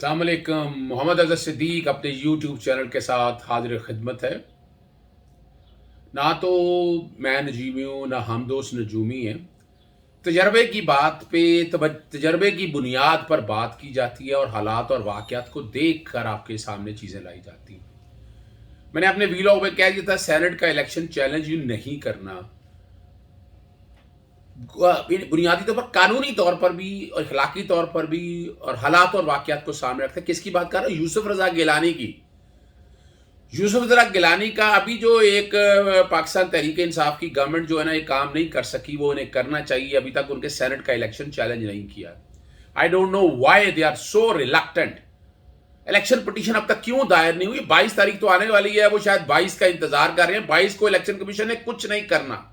अस्सलामुअलैकुम। मोहम्मद अज़हर सिद्दीक अपने YouTube channel के साथ हाजिर खिदमत है। ना तो मैं नजीमी हूँ, ना हम दोस्त नजूमी हैं। तजर्बे की बात पे तजर्बे की बुनियाद पर बात की जाती है और हालात और वाक़यात को देख कर आपके सामने चीज़ें लाई जाती हैं। मैंने अपने वीलॉग में कह दिया था, सेनेट का इलेक्शन चैलेंज यू नहीं करना। बुनियादी तौर पर, कानूनी तौर पर भी और अखलाकी तौर पर भी, और हालात और वाक़यात को सामने रखते। किसकी बात कर रहा हूँ? यूसुफ रज़ा गिलानी की। यूसुफ जरा गिलानी का अभी जो एक पाकिस्तान तहरीक इंसाफ की गवर्नमेंट जो है ना, ये काम नहीं कर सकी, वो उन्हें करना चाहिए। अभी तक उनके सेनेट का इलेक्शन चैलेंज नहीं किया। I don't know why they are so reluctant. Election petition अब तक क्यों दायर नहीं हुई? 22 तारीख तो आने वाली है, वो शायद 22 का इंतजार कर रहे हैं। 22 को इलेक्शन कमीशन ने कुछ नहीं करना।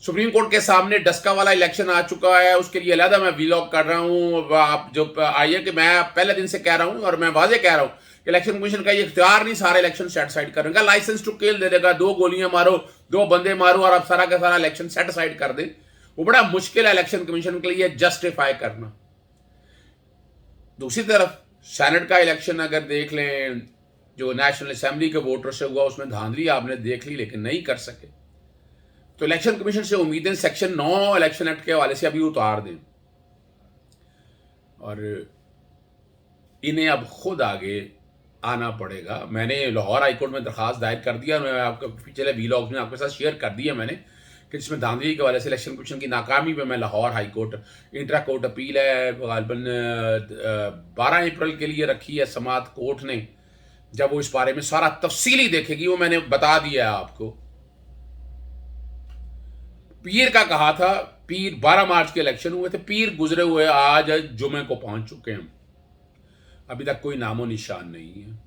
सुप्रीम कोर्ट के सामने डस्का वाला इलेक्शन आ चुका है, उसके लिए अलहदा मैं वीलॉग कर रहा हूँ। आप जो आइए कि मैं पहले दिन से कह रहा हूँ और मैं वाजे कह रहा हूँ, इलेक्शन कमीशन का ये इख्तियार नहीं सारे इलेक्शन सेट साइड करने का। लाइसेंस टू किल दे देगा, 2 गोलियां मारो, 2 बंदे मारो और आप सारा का सारा इलेक्शन सेट साइड कर दे। वो बड़ा मुश्किल है इलेक्शन कमीशन के लिए जस्टिफाई करना। दूसरी तरफ सेनेट का इलेक्शन अगर देख लें, जो नेशनल असेंबली के वोटर से हुआ, उसमें धांधली आपने देख ली, लेकिन नहीं कर सके। तो इलेक्शन कमीशन से उम्मीदें सेक्शन 9 इलेक्शन एक्ट के हवाले से अभी उतार दें और इन्हें अब खुद आगे आना पड़ेगा। मैंने लाहौर हाईकोर्ट में दरखास्त दायर कर दिया, मैं आपको पिछले वीलॉग्स में आपके साथ शेयर कर दिया मैंने, कि जिसमें धांधली के हवाले से इलेक्शन कमीशन की नाकामी पे मैं Lahore high court intra court appeal है गालबन 12 अप्रैल के लिए रखी है समात कोर्ट ने। जब वो इस बारे में सारा तफसीली देखेगी, वो मैंने बता दिया है आपको। पीर का कहा था, पीर 12 मार्च के इलेक्शन हुए थे, पीर गुजरे हुए आज जुमे को पहुंच चुके हैं, अभी तक कोई नामो निशान नहीं है।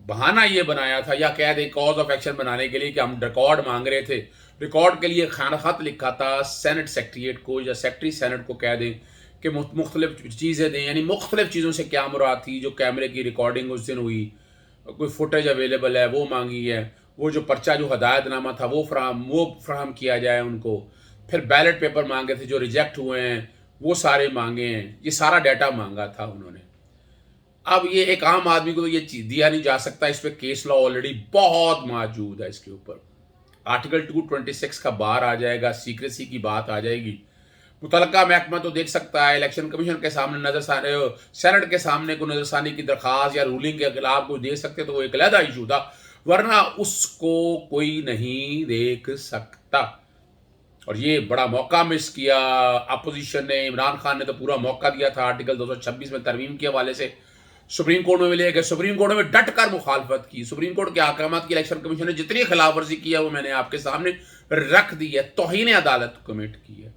बहाना ये बनाया था या कह दे कॉज ऑफ एक्शन बनाने के लिए कि हम रिकॉर्ड मांग रहे थे। रिकॉर्ड के लिए खाना खत लिखा था सेनेट सेक्रेटरीट को या सेक्रेटरी सेनेट को, कह दें कि मुख्तलिफ चीज़ें दें, यानी मुख्तलिफ चीज़ों से क्या मुराद थी। जो कैमरे की रिकॉर्डिंग उस दिन हुई, कोई फुटेज अवेलेबल है वो मांगी है। वो जो पर्चा जो हदायतनामा था वो फ्राहम किया जाए उनको। फिर बैलेट पेपर मांगे थे जो रिजेक्ट हुए हैं, वो सारे मांगे हैं। ये सारा डाटा मांगा था उन्होंने। अब ये एक आम आदमी को तो ये चीज दिया नहीं जा सकता, इस पर केस लॉ ऑलरेडी बहुत मौजूद है। इसके ऊपर आर्टिकल 226 का बार आ जाएगा, सीक्रेसी की बात आ जाएगी। मुतलका महकमा तो देख सकता है, इलेक्शन कमीशन के सामने सेनेट के सामने को नजरसानी की दरखास्त या रूलिंग के खिलाफ कोई दे सकते तो वो एक अलहदा इशू था, वरना उसको कोई नहीं देख सकता। और ये बड़ा मौका मिस किया अपोजिशन ने। इमरान खान ने तो पूरा मौका दिया था आर्टिकल 226 में तरमीम के हवाले से, सुप्रीम कोर्ट में ले गए, सुप्रीम कोर्ट में डट कर मुखालफत की। सुप्रीम कोर्ट के अहकाम की इलेक्शन कमीशन ने जितनी खिलाफ वर्जी की है वो मैंने आपके सामने रख दी है, तौहीन अदालत कमिट की है।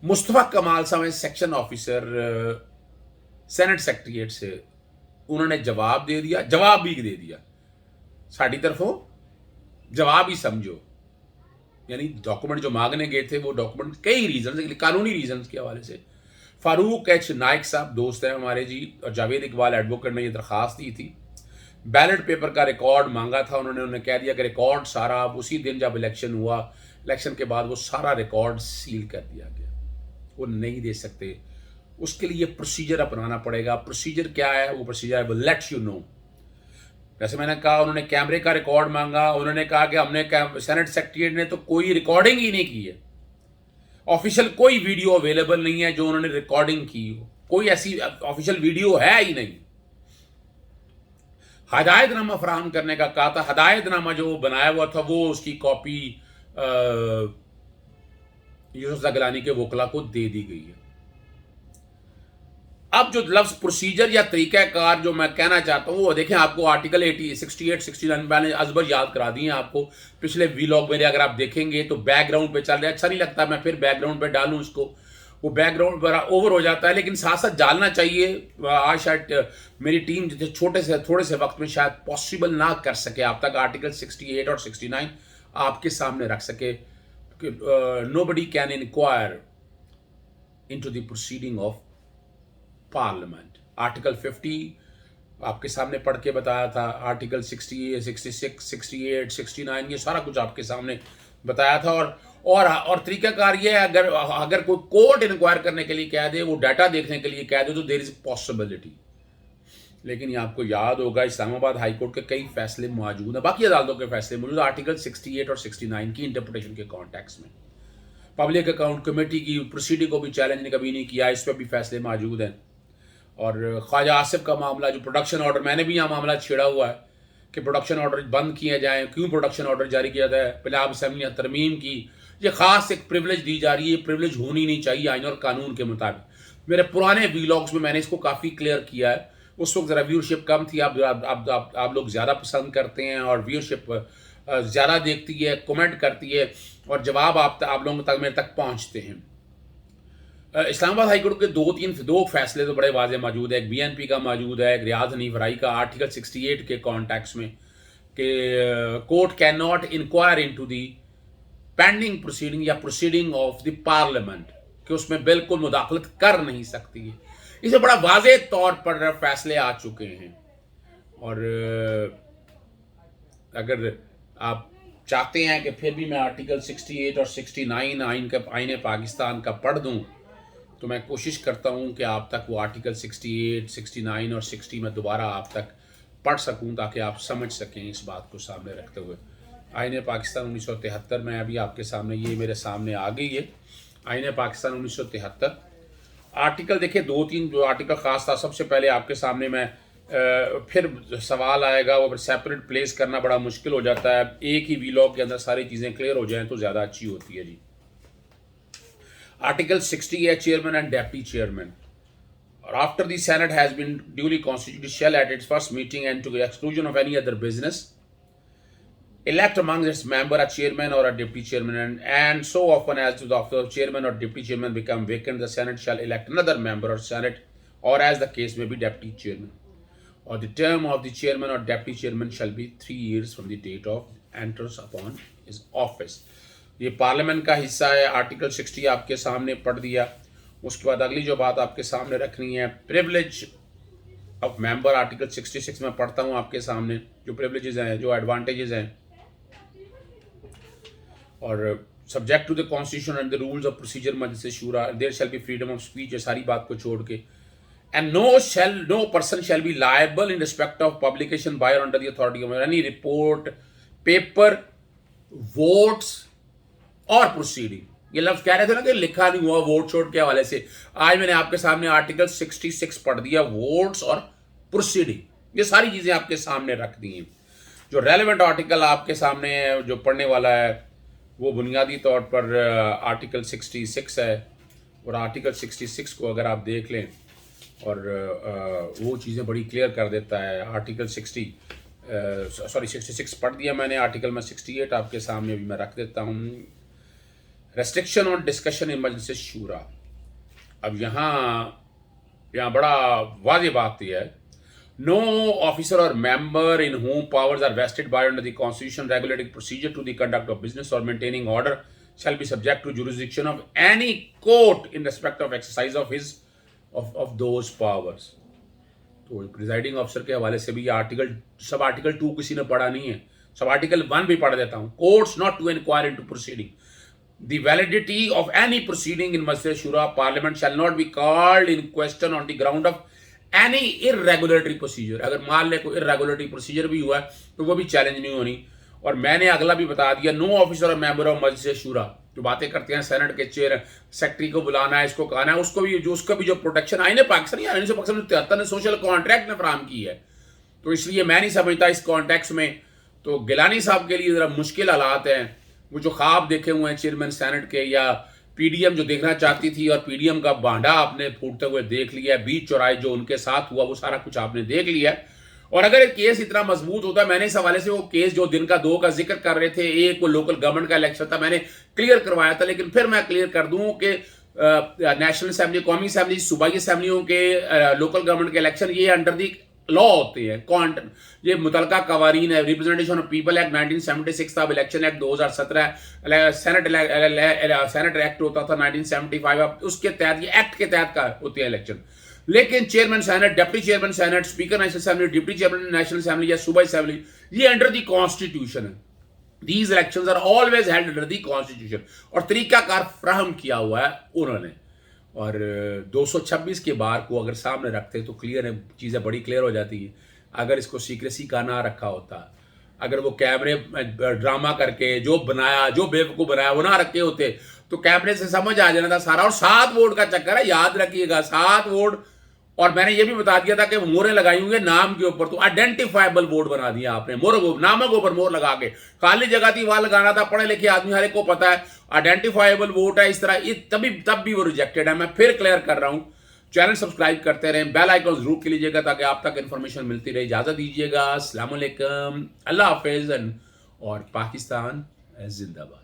मुस्तफा कमाल साहब सेक्शन ऑफिसर सेनेट सेक्रेटरीट से, उन्होंने जवाब दे दिया, जवाब भी दे दिया साड़ी तरफों, जवाब ही समझो। यानी डॉक्यूमेंट जो मांगने गए थे वो डॉक्यूमेंट कई रीजन, कानूनी रीजन के हवाले से। फारूक एच नाइक साहब दोस्त हैं हमारे जी, और जावेद इकबाल एडवोकेट ने ये दरखास्त दी थी। बैलेट पेपर का रिकॉर्ड मांगा था उन्होंने कह दिया कि रिकॉर्ड सारा उसी दिन जब इलेक्शन हुआ, इलेक्शन के बाद वो सारा रिकॉर्ड सील कर दिया गया, वो नहीं दे सकते। उसके लिए प्रोसीजर अपनाना पड़ेगा। प्रोसीजर क्या है? वो प्रोसीजर है, वो लेट्स यू नो। जैसे मैंने कहा, उन्होंने कैमरे का रिकॉर्ड मांगा, उन्होंने कहा कि हमने सेनेट सेक्रेटरीट ने तो कोई रिकॉर्डिंग ही नहीं की है, ऑफिशियल कोई वीडियो अवेलेबल नहीं है जो उन्होंने रिकॉर्डिंग की हो, कोई ऐसी ऑफिशियल वीडियो है ही नहीं। हदायतनामा फराहम करने का कहा था, हदायतनामा जो बनाया हुआ था वो उसकी कॉपी यूसुफ गिलानी के वकला को दे दी गई है। अब जो लफ्ज प्रोसीजर या तरीक़ाकार जो मैं कहना चाहता हूँ वो देखें, आपको आर्टिकल 68, 69 मैंने अजबर याद करा दिए हैं आपको पिछले वीलॉग मेरे, अगर आप देखेंगे तो बैकग्राउंड पे चल रहा है। अच्छा नहीं लगता मैं फिर बैकग्राउंड पे डालूं इसको, वो बैकग्राउंड बड़ा ओवर हो जाता है, लेकिन साथ साथ डालना चाहिए। आज शायद मेरी टीम जितने थोड़े से वक्त में शायद पॉसिबल ना कर सके आप तक आर्टिकल 68 और 69 आपके सामने रख सके। Nobody can inquire into the proceeding of parliament. Article 50 आपके सामने पढ़ के बताया था, आर्टिकल 68, 66, 68, 69 ये सारा कुछ आपके सामने बताया था। और तरीकाकार ये है, अगर अगर कोई कोर्ट इंक्वायर करने के लिए कह दे, वो डाटा देखने के लिए कह दे, तो देर इज पॉसिबिलिटी। लेकिन ये आपको याद होगा, इस्लामाबाद हाई कोर्ट के कई फैसले मौजूद हैं, बाकी अदालतों के फैसले मौजूद, आर्टिकल 68 और 69 की इंटरप्रिटेशन के कॉन्टेक्स्ट में। पब्लिक अकाउंट कमेटी की प्रोसीडिंग को भी चैलेंज ने कभी नहीं किया, इस पर भी फैसले मौजूद हैं। और ख्वाजा आसिफ का मामला, जो प्रोडक्शन ऑर्डर, मैंने भी यहाँ मामला छेड़ा हुआ है कि प्रोडक्शन ऑर्डर बंद किए जाएँ, क्यों प्रोडक्शन ऑर्डर जारी किया जाए, पंजाब असम्बली ने तरमीम की, ये खास एक प्रिविलेज दी जा रही है, प्रिविलेज होनी नहीं चाहिए आइन और कानून के मुताबिक। मेरे पुराने वीलॉग्स में मैंने इसको काफ़ी क्लियर किया है, उस वक्त ज़रा व्यूअरशिप कम थी, आप लोग ज़्यादा पसंद करते हैं और व्यूअरशिप ज़्यादा देखती है, कमेंट करती है और जवाब आप लोगों तक मेरे तक पहुँचते हैं। इस्लामाबाद हाईकोर्ट के दो फैसले तो बड़े वाजे मौजूद है, एक BNP का मौजूद है, एक रियाज हनीफ राई का, आर्टिकल 68 के कॉन्टेक्स्ट में कि court can not inquire into the pending proceeding या प्रोसीडिंग ऑफ द पार्लियामेंट, कि उसमें बिल्कुल मुदाखलत कर नहीं सकती है। इसे बड़ा वाजे तौर पर फैसले आ चुके हैं। और अगर आप चाहते हैं कि फिर भी मैं आर्टिकल 68 और 69 आइन पाकिस्तान का पढ़ दूं, तो मैं कोशिश करता हूं कि आप तक वो आर्टिकल 68, 69 और 60 में दोबारा आप तक पढ़ सकूं, ताकि आप समझ सकें इस बात को सामने रखते हुए। आइन पाकिस्तान 1973 में अभी आपके सामने, ये मेरे सामने आ गई है, आइन पाकिस्तान 1973। आर्टिकल देखिए, 2-3 जो आर्टिकल ख़ास था। सबसे पहले आपके सामने मैं फिर सवाल आएगा, वो सेपरेट प्लेस करना बड़ा मुश्किल हो जाता है, एक ही वीलॉग के अंदर सारी चीज़ें क्लियर हो जाएं तो ज़्यादा अच्छी होती है जी। आर्टिकल 60 है, चेयरमैन एंड डेप्टी चेयरमैन। और after the senate has been duly constituted shall at its first meeting and to the exclusion of any other business elect among its member a chairman or a deputy chairman, and so often as the office of chairman or deputy chairman become vacant, the Senate shall elect another member or Senate, or as the case may be, deputy chairman. Or the term of the chairman or deputy chairman shall be 3 years from the date of enters upon his office. ये parliament का हिस्सा है, article 60 आपके सामने पढ़ दिया। उसके बाद अगली जो बात आपके सामने रखनी है, प्रिविलेज ऑफ मेंबर, आर्टिकल 66 में पढ़ता हूँ आपके सामने, जो प्रिविलेजेस हैं, जो एडवांटेजेस हैं। और subject to the constitution and the rules of procedure Majlis Shura, there shall be freedom of speech, ये सारी बात को छोड़ के, and no person shall be liable in respect of publication by or under the authority of any report, paper, votes or proceeding. ये लफ्ज कह रहे थे ना कि लिखा नहीं हुआ वोट छोड़ के हवाले से, आज मैंने आपके सामने आर्टिकल 66 पढ़ दिया, वोट्स और प्रोसीडिंग, ये सारी चीजें आपके सामने रख दी हैं। जो रेलेवेंट आर्टिकल आपके सामने है, जो पढ़ने वाला है, वो बुनियादी तौर पर आर्टिकल 66 है। और आर्टिकल 66 को अगर आप देख लें, और वो चीज़ें बड़ी क्लियर कर देता है। आर्टिकल 66 पढ़ दिया मैंने, आर्टिकल में 68 आपके सामने अभी मैं रख देता हूँ। रेस्ट्रिक्शन ऑन डिस्कशन इन मजलिस शूरा। अब यहाँ बड़ा वाज़ेह बात यह है, no officer or member in whom powers are vested by under the Constitution regulating procedure to the conduct of business or maintaining order shall be subject to jurisdiction of any court in respect of exercise of those powers. तो presiding officer के हवाले से भी ये sub article 2 किसी ने पढ़ा नहीं है, सब आर्टिकल 1 भी पढ़ देता हूँ। Courts not to inquire into proceeding, the validity of any proceeding in Majlis Shura Parliament shall not be called in question on the ground of any irregulatory procedure. अगर मान ले कोई इरेगुलेटरी प्रोसीजर भी हुआ है तो वो भी चैलेंज नहीं होनी। और मैंने अगला भी बता दिया, नो ऑफिसर और मेंबर ऑफ मजलिस शूरा, जो बातें करते हैं सेनेट के चेयर सेक्रेटरी को बुलाना है, इसको कहना है, उसका भी जो प्रोटेक्शन आइन पाकिस्तान 1973 ने सोशल कॉन्ट्रैक्ट ने फराहम की है। तो इसलिए मैं नहीं समझता इस कॉन्टेक्स्ट में तो गिलानी साहब के लिए ज़रा मुश्किल हालात हैं। वो जो ख्वाब देखे हुए हैं चेयरमैन सेनेट के, या पीडीएम जो देखना चाहती थी और पीडीएम का भांडा आपने फूटते हुए देख लिया, बीच चौराहे जो उनके साथ हुआ वो सारा कुछ आपने देख लिया। और अगर केस इतना मजबूत होता, मैंने इस हवाले से वो केस जो दिन का 2 का जिक्र कर रहे थे, एक वो लोकल गवर्नमेंट का इलेक्शन था, मैंने क्लियर करवाया था। लेकिन फिर मैं क्लियर कर दूं कि नेशनल असेंबली, कौमी असेंबली, सूबाई असेंबलियों के लोकल गवर्नमेंट के इलेक्शन ये अंडर दी लॉ होते हैं। ये मुतलका कवारीन है, रिप्रेजेंटेशन ऑफ पीपल एक्ट 1976 था, इलेक्शन एक्ट 2017, सेनेट एक्ट होता था 1975, उसके तहत, ये एक्ट के तहत का होते हैं इलेक्शन। लेकिन chairman senate, deputy chairman senate, speaker national assembly, deputy chairman national assembly या सूबाई असेंबली, ये अंडर दी कॉन्स्टिट्यूशन है। These elections are always held under the constitution, और तरीकाकार फ्राहम किया हुआ है उन्होंने। और 226 के बार को अगर सामने रखते तो क्लियर है, चीज़ें बड़ी क्लियर हो जाती है। अगर इसको सीक्रेसी का ना रखा होता, अगर वो कैमरे ड्रामा करके जो बनाया, जो बेवकूफ़ बनाया वो ना रखे होते, तो कैमरे से समझ आ जाना था सारा। और 7 वोट का चक्कर है, याद रखिएगा 7 वोट। और मैंने ये भी बता दिया था कि मोहरें लगाई होंगे नाम के ऊपर, तो आइडेंटिफाइबल वोट बना दिया आपने, मोहर नामों के ऊपर मोहर लगा के। खाली जगह थी वहां लगाना था, पढ़े लिखे आदमी हर एक को पता है आइडेंटिफाइबल वोट है। इस तरह ये तब भी वो रिजेक्टेड है। मैं फिर क्लियर कर रहा हूं, चैनल सब्सक्राइब करते रहें, बेल आइकन जरूर कर लीजिएगा ताकि आप तक इन्फॉर्मेशन मिलती रहे। इजाजत दीजिएगा, अस्सलाम वालेकुम, अल्लाह हाफिज, और पाकिस्तान जिंदाबाद।